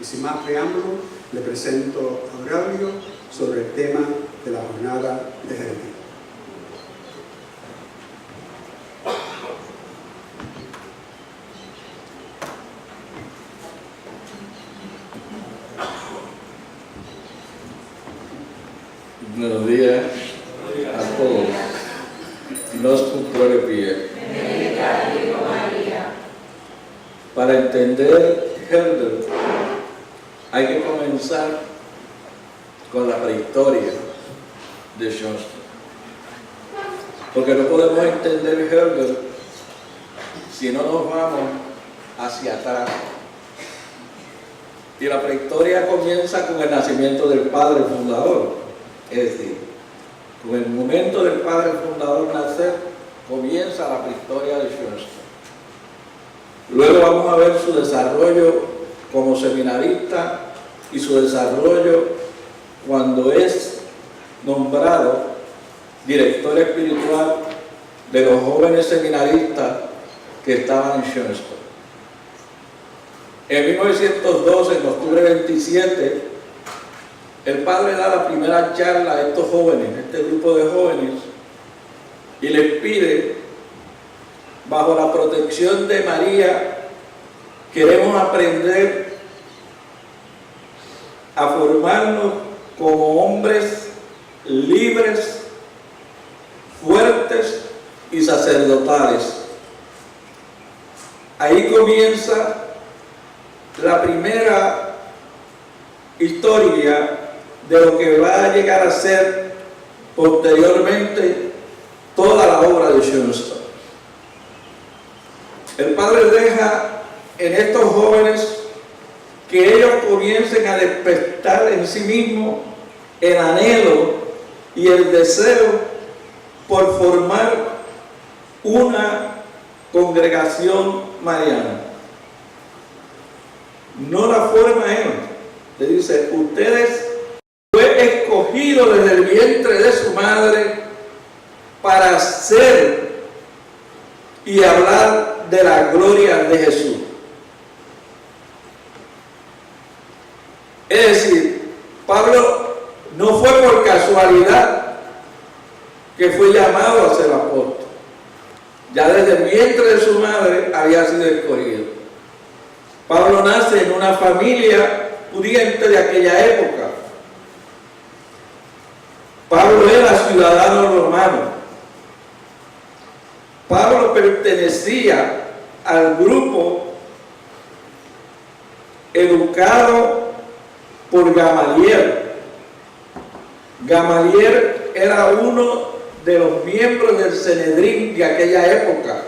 sin más preámbulo, le presento a Braulio sobre el tema de la jornada de Jeremías. Buenos días a todos. Nos puntuó de pie. Para entender Herder, hay que comenzar con la prehistoria de Johnston. Porque no podemos entender Herder si no nos vamos hacia atrás. Y la prehistoria comienza con el nacimiento del padre fundador. Es decir, con el momento del padre fundador nacer, comienza la prehistoria de Johnston. Luego vamos a ver su desarrollo como seminarista y su desarrollo cuando es nombrado director espiritual de los jóvenes seminaristas que estaban en Johnston. En 1912, en octubre 27, el padre da la primera charla a estos jóvenes, a este grupo de jóvenes, y les pide, bajo la protección de María, queremos aprender a formarnos como hombres libres, fuertes y sacerdotales. Ahí comienza la primera historia de lo que va a llegar a ser posteriormente toda la obra de Johnston. El padre deja en estos jóvenes que ellos comiencen a despertar en sí mismos el anhelo y el deseo por formar una congregación mariana. No la forma él. Le dice, ustedes fue escogido desde el vientre de su madre para ser y hablar de la gloria de Jesús. Es decir, Pablo no fue por casualidad que fue llamado a ser apóstol. Ya desde el vientre de su madre había sido escogido. Pablo nace en una familia pudiente de aquella época. Pablo era ciudadano romano. Pablo pertenecía al grupo educado por Gamaliel. Gamaliel era uno de los miembros del Sanedrín de aquella época.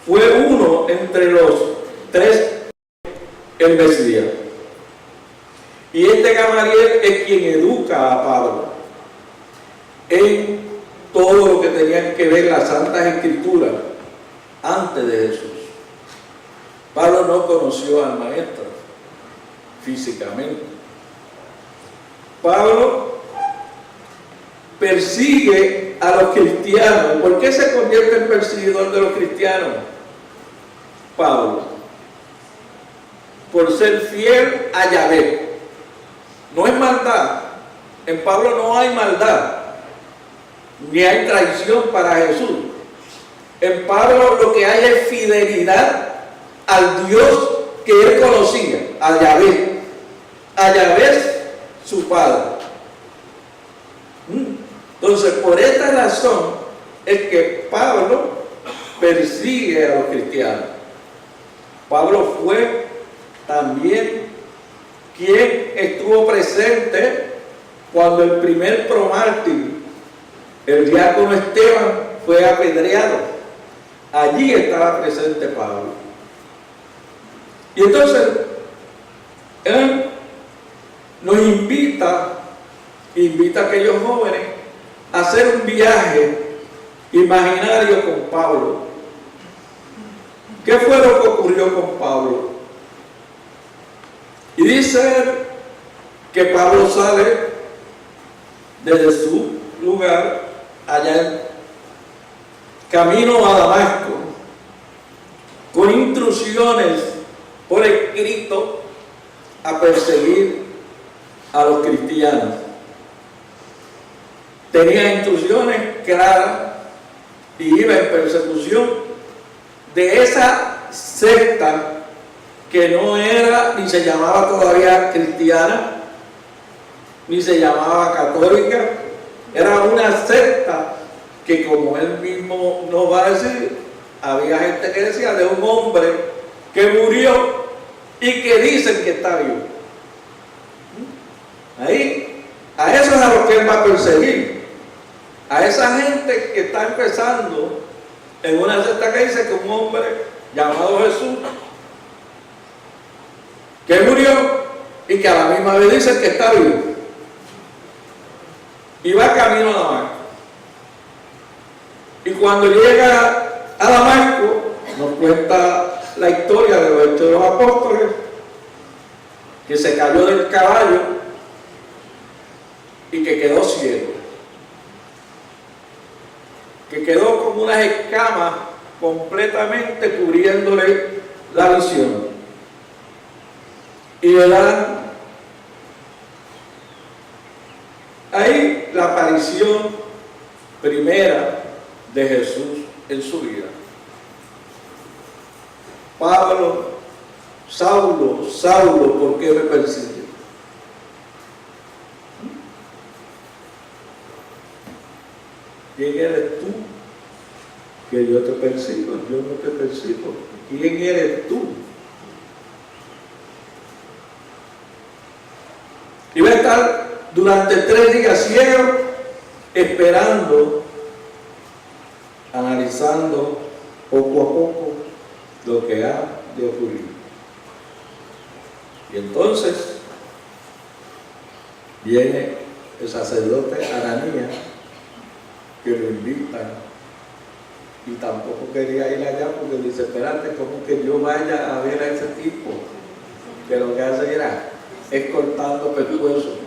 Fue uno entre los tres el Mesías. Y este Gamaliel es quien educa a Pablo en todo lo que tenían que ver las Santas Escrituras antes de Jesús. Pablo no conoció al maestro físicamente. Pablo persigue a los cristianos. ¿Por qué se convierte en perseguidor de los cristianos? Pablo, por ser fiel a Yahvé. No es maldad. En Pablo no hay maldad, ni hay traición para Jesús. En Pablo lo que hay es fidelidad al Dios que él conocía, a Yahvé. A Yahvé, su Padre. Entonces, por esta razón es que Pablo persigue a los cristianos. Pablo fue también quien estuvo presente cuando el primer promártir, el diácono Esteban, fue apedreado. Allí estaba presente Pablo. Y entonces, él nos invita a aquellos jóvenes a hacer un viaje imaginario con Pablo. ¿Qué fue lo que ocurrió con Pablo? Y dice que Pablo sale desde su lugar allá en camino a Damasco con instrucciones por escrito a perseguir a los cristianos. Tenía instrucciones claras y iba en persecución de esa secta que no era ni se llamaba todavía cristiana, ni se llamaba católica. Era una secta que, como él mismo nos va a decir, había gente que decía de un hombre que murió y que dicen que está vivo. Ahí, a eso es a lo que él va a perseguir. A esa gente que está empezando en una secta que dice que un hombre llamado Jesús, que murió y que a la misma vez dice que está vivo. Y va camino a Damasco. Y cuando llega a Damasco, nos cuenta la historia de los Hechos de los Apóstoles, que se cayó del caballo y que quedó ciego. Que quedó como unas escamas completamente cubriéndole la visión. Y le dan ahí la aparición primera de Jesús en su vida. Pablo, Saulo, Saulo, ¿por qué me persigues? ¿Quién eres tú que yo te persigo? Yo no te persigo. ¿Quién eres tú? Y va a estar durante 3 días ciego, esperando, analizando poco a poco lo que ha de ocurrir. Y entonces viene el sacerdote Ananías, que lo invitan, y tampoco quería ir allá porque dice, espérate, ¿cómo que yo vaya a ver a ese tipo? Que lo que hace es cortando pescuezos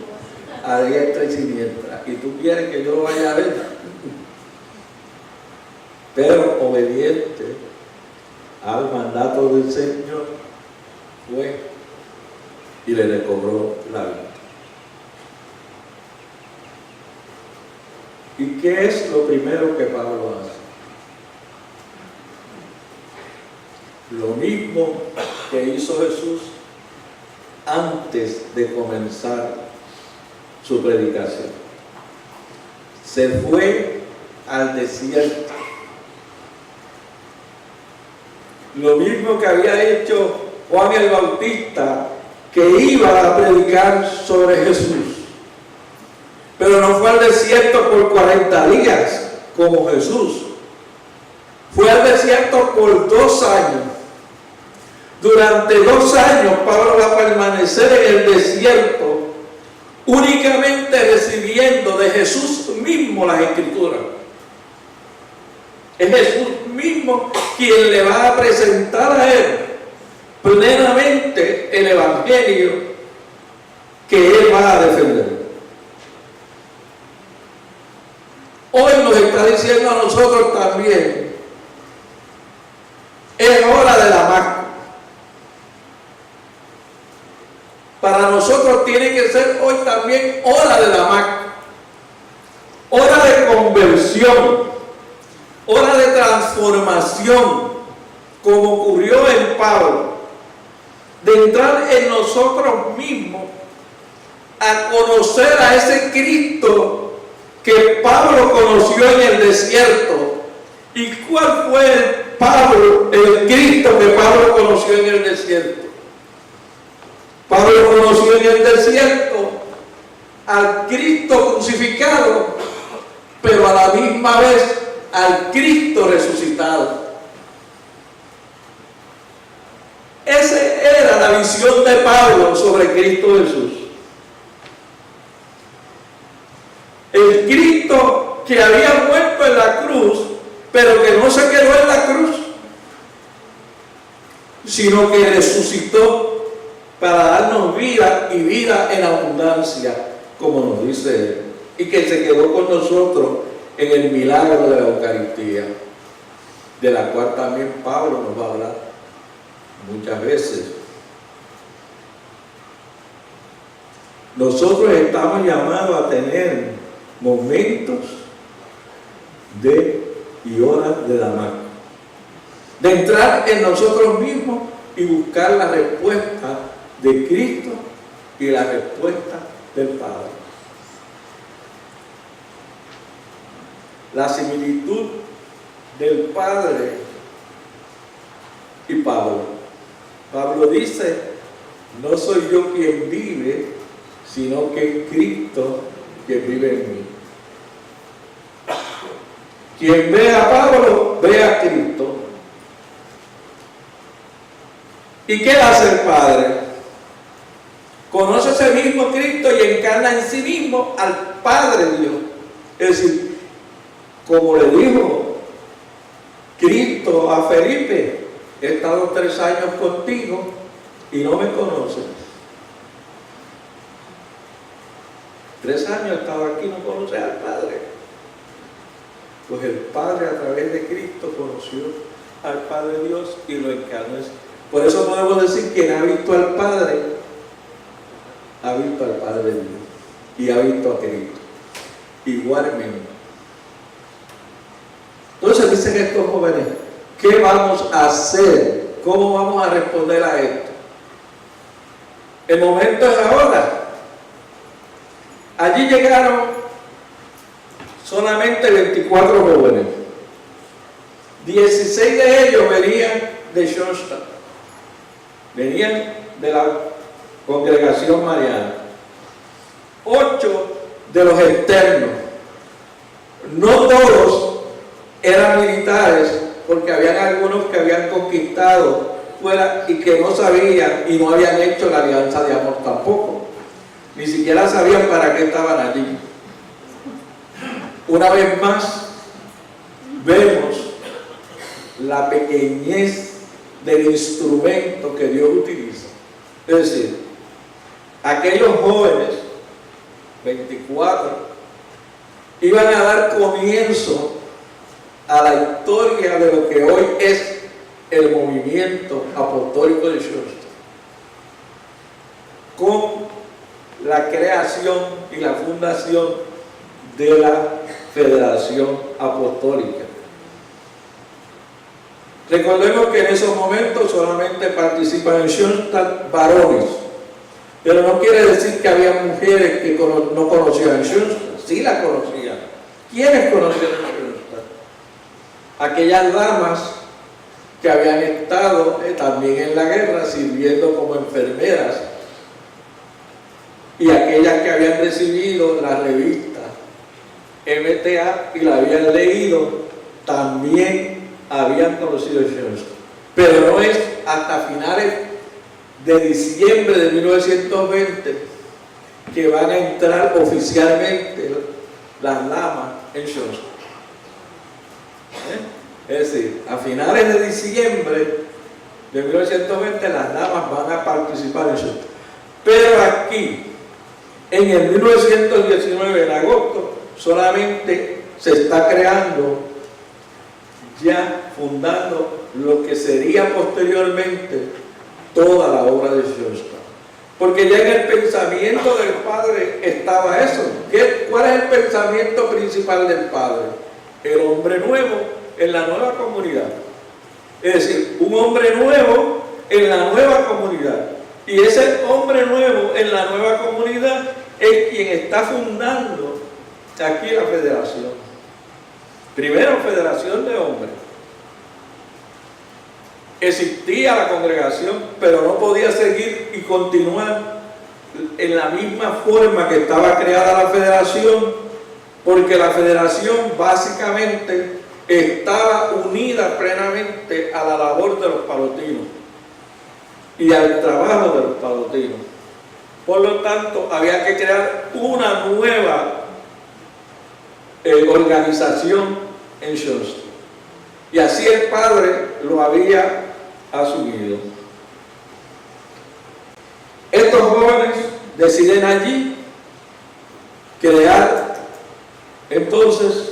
a diestra y siniestra, y tú quieres que yo lo vaya a ver. Pero obediente al mandato del Señor, fue y le recobró la vida. ¿Y qué es lo primero que Pablo hace? Lo mismo que hizo Jesús antes de comenzar su predicación. Se fue al desierto. Lo mismo que había hecho Juan el Bautista, que iba a predicar sobre Jesús. Pero no fue al desierto por 40 días como Jesús. Fue al desierto por 2 años. Durante 2 años Pablo va a permanecer en el desierto, únicamente recibiendo de Jesús mismo las Escrituras. Es Jesús mismo quien le va a presentar a él plenamente el Evangelio que él va a defender. Hoy nos está diciendo a nosotros también, es hora de Damasco. Para nosotros tiene que ser hoy también hora de Damasco, hora de conversión, hora de transformación, como ocurrió en Pablo, de entrar en nosotros mismos a conocer a ese Cristo que Pablo conoció en el desierto. ¿Y cuál fue el Cristo que Pablo conoció en el desierto? Pablo conoció en el desierto al Cristo crucificado, pero a la misma vez al Cristo resucitado. Esa era la visión de Pablo sobre Cristo Jesús. El Cristo que había muerto en la cruz, pero que no se quedó en la cruz, sino que resucitó para darnos vida y vida en abundancia, como nos dice él, y que se quedó con nosotros en el milagro de la Eucaristía, de la cual también Pablo nos va a hablar muchas veces. nosotros estamos llamados a tener momentos y horas de Damasco, de entrar en nosotros mismos y buscar la respuesta de Cristo y la respuesta del Padre. La similitud del Padre y Pablo. Pablo dice: no soy yo quien vive, sino que es Cristo quien vive en mí. Quien ve a Pablo, ve a Cristo. ¿Y qué hace el Padre? Conoce a ese mismo Cristo y encarna en sí mismo al Padre Dios. Es decir, como le dijo Cristo a Felipe: he estado 3 años contigo y no me conoces. 3 años he estado aquí y no conoces al Padre. Pues el Padre, a través de Cristo, conoció al Padre Dios y lo encarnó. Por eso podemos decir: quien ha visto al Padre, ha visto al Padre de Dios y ha visto a Cristo. Igualmente. Entonces dicen estos jóvenes: ¿qué vamos a hacer? ¿Cómo vamos a responder a esto? El momento es ahora. Allí llegaron solamente 24 jóvenes. 16 de ellos venían de Schoenstatt, venían de la congregación mariana. 8 de los externos. No todos eran militares, porque habían algunos que habían conquistado fuera y que no sabían y no habían hecho la alianza de amor tampoco. Ni siquiera sabían para qué estaban allí. Una vez más, vemos la pequeñez del instrumento que Dios utiliza. Es decir, aquellos jóvenes, 24, iban a dar comienzo a la historia de lo que hoy es el movimiento apostólico de Schoenstatt, con la creación y la fundación de la Federación Apostólica. Recordemos que en esos momentos solamente participan en Schoenstatt varones, pero no quiere decir que había mujeres que no conocían Schoenstatt. Sí la conocían. ¿Quiénes conocían Schoenstatt? Aquellas damas que habían estado también en la guerra sirviendo como enfermeras, y aquellas que habían recibido la revista MTA y la habían leído, también habían conocido Schoenstatt. Pero no es hasta finales de diciembre de 1920 que van a entrar oficialmente las damas en Schoenstatt. Es decir, a finales de diciembre de 1920 las damas van a participar en Schoenstatt. Pero aquí, en el 1919, en agosto, solamente se está creando, ya fundando lo que sería posteriormente toda la obra de Schoenstatt. Porque ya en el pensamiento del Padre estaba eso. ¿Cuál es el pensamiento principal del Padre? El hombre nuevo en la nueva comunidad. Es decir, un hombre nuevo en la nueva comunidad. Y ese hombre nuevo en la nueva comunidad es quien está fundando aquí la federación. Primero, federación de hombres. Existía la congregación, pero no podía seguir y continuar en la misma forma que estaba creada la federación, porque la federación básicamente estaba unida plenamente a la labor de los palotinos y al trabajo de los palotinos. Por lo tanto, había que crear una nueva organización en Schoenstatt. Y así el Padre lo había asumido. Estos jóvenes deciden allí crear entonces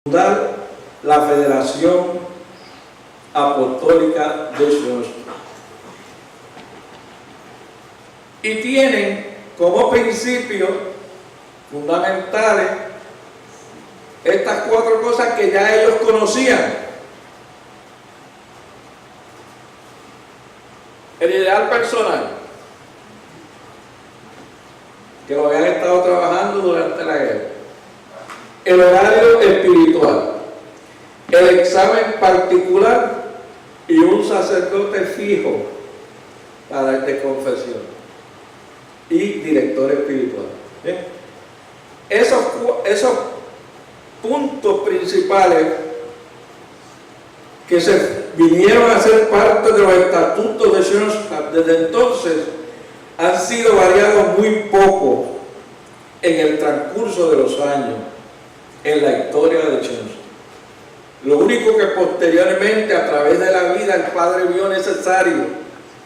fundar la Federación Apostólica de Schoenstatt. Y tienen como principios fundamentales estas 4 cosas que ya ellos conocían. El ideal personal, que lo habían estado trabajando durante la guerra. El horario espiritual, el examen particular y un sacerdote fijo para el de confesión y director espiritual. ¿Bien? Esos puntos principales que se vinieron a ser parte de los estatutos de Schoenstatt desde entonces han sido variados muy poco en el transcurso de los años en la historia de Schoenstatt. Lo único que posteriormente, a través de la vida, el padre vio necesario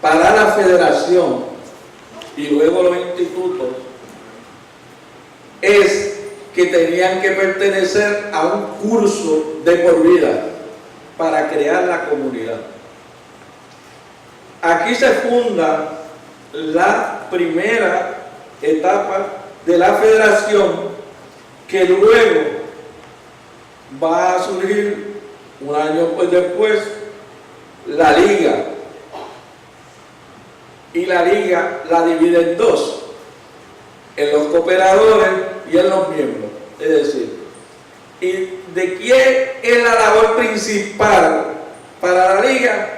para la federación y luego los institutos es que tenían que pertenecer a un curso de por vida para crear la comunidad. Aquí se funda la primera etapa de la federación, que luego va a surgir un año después la liga, y la liga la divide en 2, en los cooperadores y en los miembros. Es decir, ¿y de quién es la labor principal para la liga?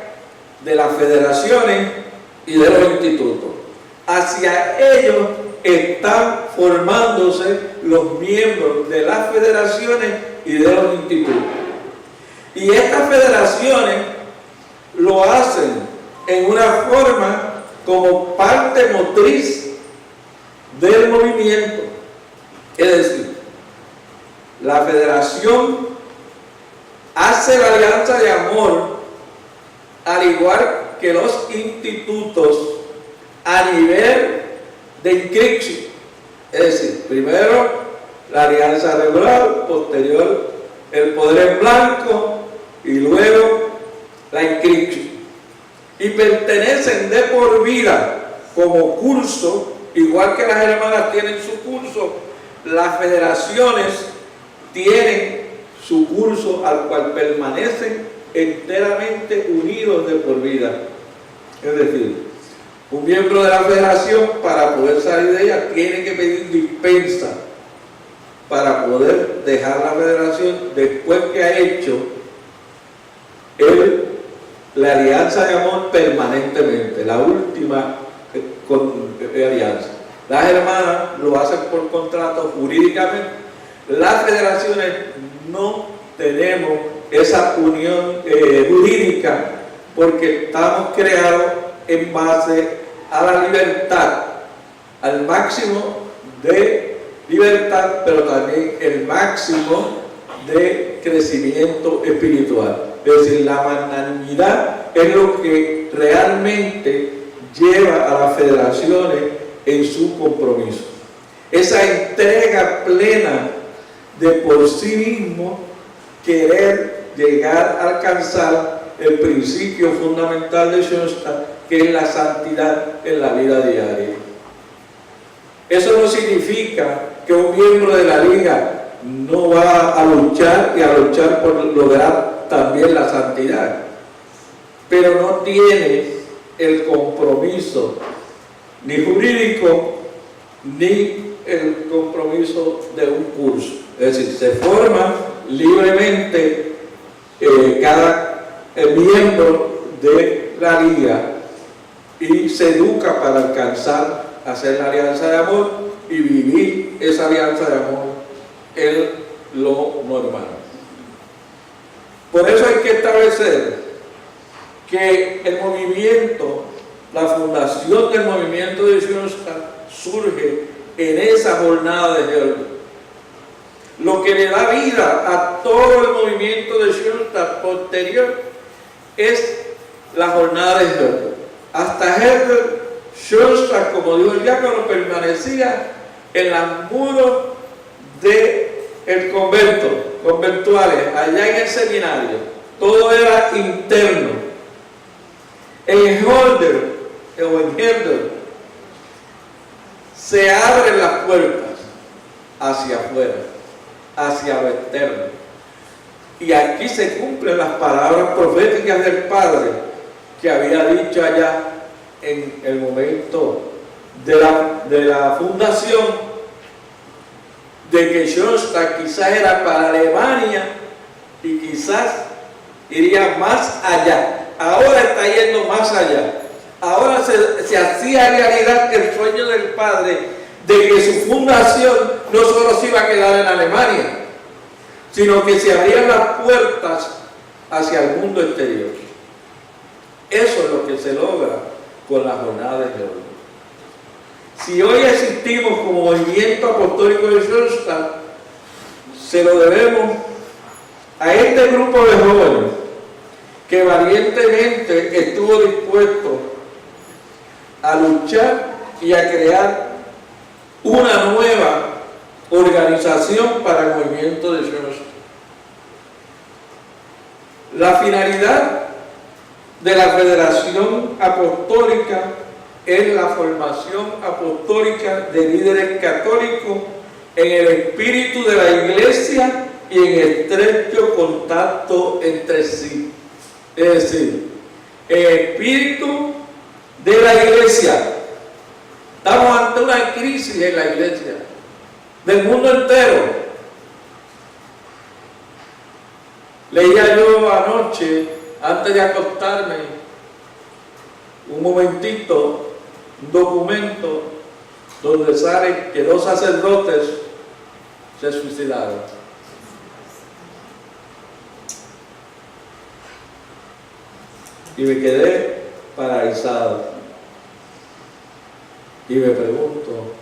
De las federaciones y de los institutos. Hacia ellos están formándose los miembros de las federaciones y de los institutos. Y estas federaciones lo hacen en una forma como parte motriz del movimiento. Es decir, la federación hace la alianza de amor, al igual que los institutos, a nivel de inscripción. Es decir, primero la alianza regular, posterior el poder en blanco y luego la inscripción. Y pertenecen de por vida como curso, igual que las hermanas tienen su curso, las federaciones tienen su curso al cual permanecen enteramente unidos de por vida. Es decir, un miembro de la federación, para poder salir de ella, tiene que pedir dispensa para poder dejar la federación después que ha hecho la alianza de amor permanentemente, la última alianza. Las hermanas lo hacen por contrato jurídicamente. Las federaciones no tenemos esa unión jurídica, porque estamos creados en base a la libertad, al máximo de libertad, pero también el máximo de crecimiento espiritual. Es decir, la magnanimidad es lo que realmente lleva a las federaciones en su compromiso. Esa entrega plena de por sí mismo, querer llegar a alcanzar el principio fundamental de Schoenstatt, que es la santidad en la vida diaria. Eso no significa que un miembro de la liga no va a luchar y a luchar por lograr también la santidad, pero no tiene el compromiso ni jurídico ni el compromiso de un curso. Es decir, se forma libremente cada miembro de la liga y se educa para alcanzar a hacer la alianza de amor y vivir esa alianza de amor en lo normal. Por eso hay que establecer que el movimiento, la fundación del movimiento de Schoenstatt surge en esa jornada de Helder. Lo que le da vida a todo el movimiento de Schoenstatt posterior es la jornada de Helder. Hasta Helder, Schoenstatt, como dijo el diácono, permanecía en los muros del convento, conventuales, allá en el seminario. todo era interno. En Herder se abren las puertas hacia afuera, hacia lo externo. Y aquí se cumplen las palabras proféticas del Padre que había dicho allá en el momento de la fundación, de que Schoenstatt quizás era para Alemania y quizás iría más allá. Ahora está yendo más allá. Ahora se hacía realidad el sueño del Padre de que su fundación no solo se iba a quedar en Alemania, sino que se abrían las puertas hacia el mundo exterior. Eso es lo que se logra con la jornada de hoy. Si hoy existimos como movimiento apostólico de Schoenstatt, se lo debemos a este grupo de jóvenes que valientemente estuvo dispuesto a luchar y a crear una nueva organización para el movimiento de Schoenstatt. La finalidad de la Federación Apostólica es la formación apostólica de líderes católicos en el espíritu de la Iglesia y en estrecho contacto entre sí. Es decir, el espíritu de la Iglesia. Estamos ante una crisis en la Iglesia, del mundo entero. Leía yo anoche, antes de acostarme, un momentito, un documento donde sale que 2 sacerdotes se suicidaron. Y me quedé paralizado. Y me pregunto,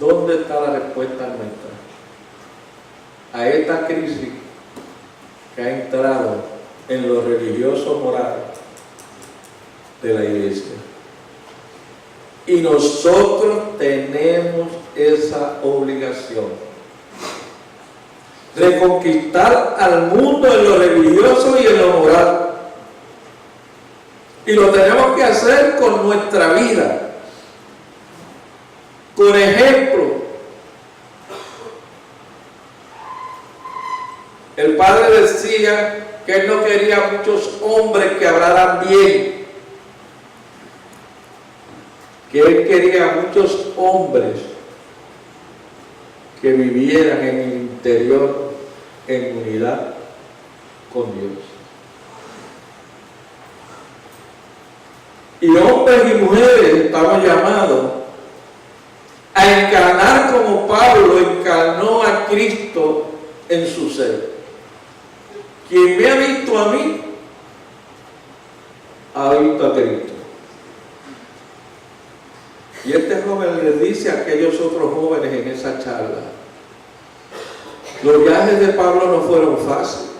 ¿dónde está la respuesta nuestra a esta crisis que ha entrado en lo religioso moral de la Iglesia? Y nosotros tenemos esa obligación, reconquistar al mundo en lo religioso y en lo moral. Y lo tenemos que hacer con nuestra vida, con ejemplo. El Padre decía que él no quería muchos hombres que hablaran bien, que él quería muchos hombres que vivieran en el interior en unidad con Dios. Y hombres y mujeres estamos llamados a encarnar como Pablo encarnó a Cristo en su ser. Quien me ha visto a mí, ha visto a Cristo. Y este joven le dice a aquellos otros jóvenes en esa charla, los viajes de Pablo no fueron fáciles.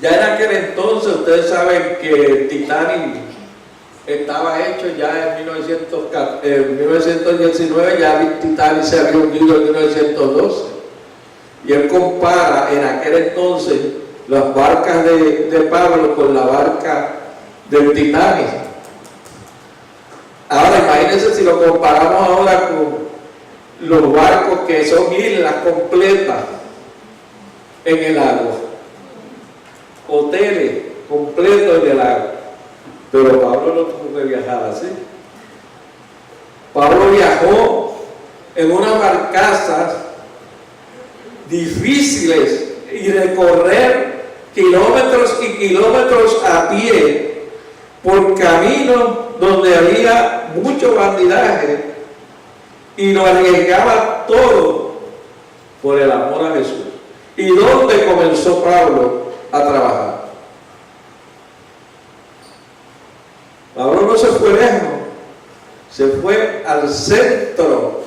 Ya en aquel entonces, ustedes saben que el Titanic estaba hecho ya en 1919, ya el Titanic se había hundido en 1912. Y él compara en aquel entonces las barcas de Pablo con la barca del Titanic. Ahora imagínense si lo comparamos ahora con los barcos que son islas completas en el agua, hoteles completos en el agua. Pero Pablo no tuvo que viajar así. Pablo viajó en unas barcazas difíciles y recorrer kilómetros y kilómetros a pie por caminos donde había mucho bandidaje y lo arriesgaba todo por el amor a Jesús. ¿Y dónde comenzó Pablo a trabajar? Pablo no se fue lejos, se fue al centro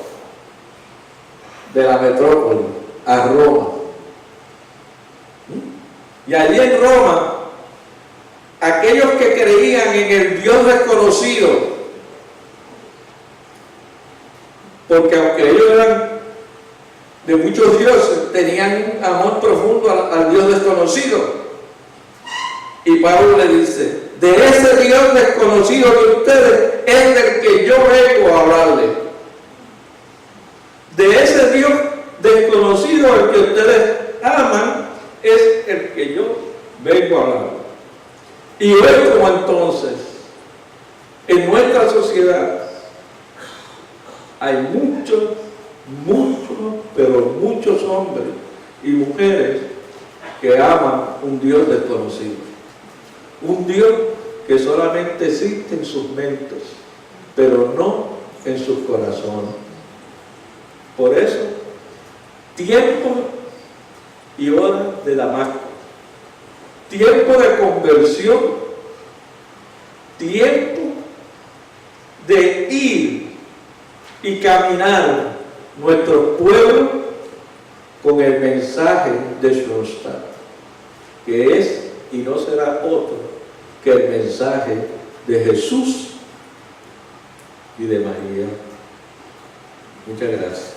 de la metrópoli, a Roma. Y allí en Roma, aquellos que creían en el Dios desconocido, porque aunque ellos eran de muchos dioses, tenían un amor profundo al Dios desconocido. Y Pablo le dice, de ese Dios desconocido de ustedes es del que yo vengo a hablarles. De ese Dios desconocido al que ustedes aman es el que yo vengo a hablar. Y hoy, como entonces, en nuestra sociedad hay muchos hombres y mujeres que aman un Dios desconocido. Un Dios que solamente existe en sus mentes, pero no en sus corazones. Por eso, tiempo y hora de Damasco, tiempo de conversión, tiempo de ir y caminar nuestro pueblo con el mensaje de Schoenstatt, que es y no será otro que el mensaje de Jesús y de María. Muchas gracias.